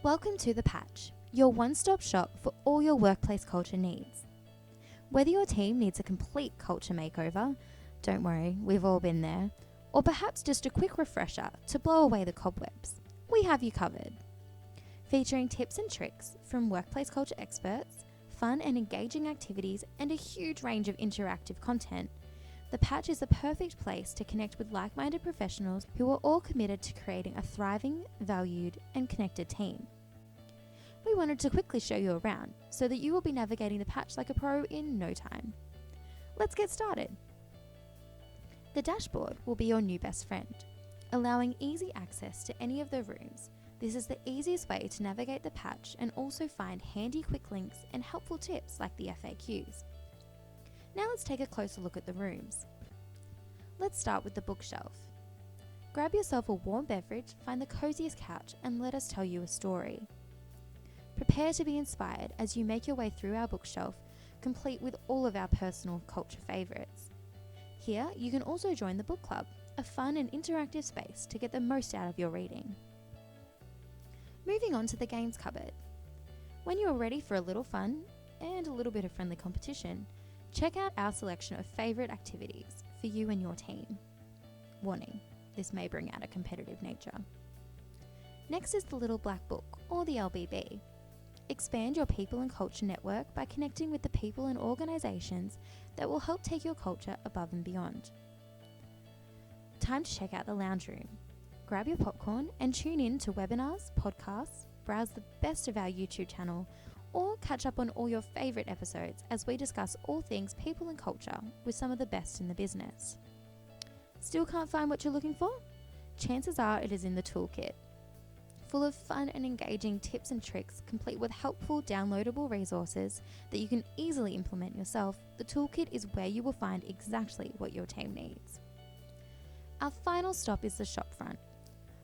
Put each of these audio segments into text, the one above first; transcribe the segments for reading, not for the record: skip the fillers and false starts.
Welcome to the PACH, your one-stop shop for all your workplace culture needs. Whether your team needs a complete culture makeover, don't worry, we've all been there, or perhaps just a quick refresher to blow away the cobwebs, we have you covered. Featuring tips and tricks from workplace culture experts, fun and engaging activities, and a huge range of interactive content, the PACH is the perfect place to connect with like-minded professionals who are all committed to creating a thriving, valued, and connected team. We wanted to quickly show you around so that you will be navigating the PACH like a pro in no time. Let's get started. The dashboard will be your new best friend, allowing easy access to any of the rooms. This is the easiest way to navigate the PACH and also find handy quick links and helpful tips like the FAQs. Now let's take a closer look at the rooms. Let's start with the bookshelf. Grab yourself a warm beverage, find the coziest couch, and let us tell you a story. Prepare to be inspired as you make your way through our bookshelf, complete with all of our personal culture favourites. Here, you can also join the book club, a fun and interactive space to get the most out of your reading. Moving on to the games cupboard. When you are ready for a little fun and a little bit of friendly competition, check out our selection of favourite activities for you and your team. Warning, this may bring out a competitive nature. Next is the Little Black Book, or the LBB. Expand your people and culture network by connecting with the people and organisations that will help take your culture above and beyond. Time to check out the lounge room. Grab your popcorn and tune in to webinars, podcasts, browse the best of our YouTube channel, or catch up on all your favourite episodes as we discuss all things people and culture with some of the best in the business. Still can't find what you're looking for? Chances are it is in the toolkit. Full of fun and engaging tips and tricks, complete with helpful downloadable resources that you can easily implement yourself, the toolkit is where you will find exactly what your team needs. Our final stop is the shopfront,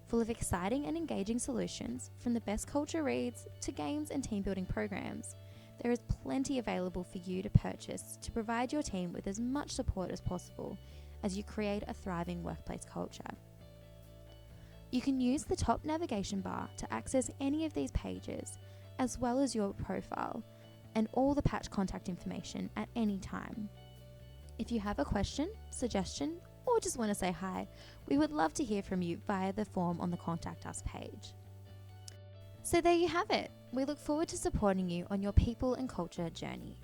full of exciting and engaging solutions from the best culture reads to games and team building programs. There is plenty available for you to purchase to provide your team with as much support as possible as you create a thriving workplace culture. You can use the top navigation bar to access any of these pages, as well as your profile and all the PACH contact information at any time. If you have a question, suggestion, or just want to say hi, we would love to hear from you via the form on the Contact Us page. So there you have it. We look forward to supporting you on your people and culture journey.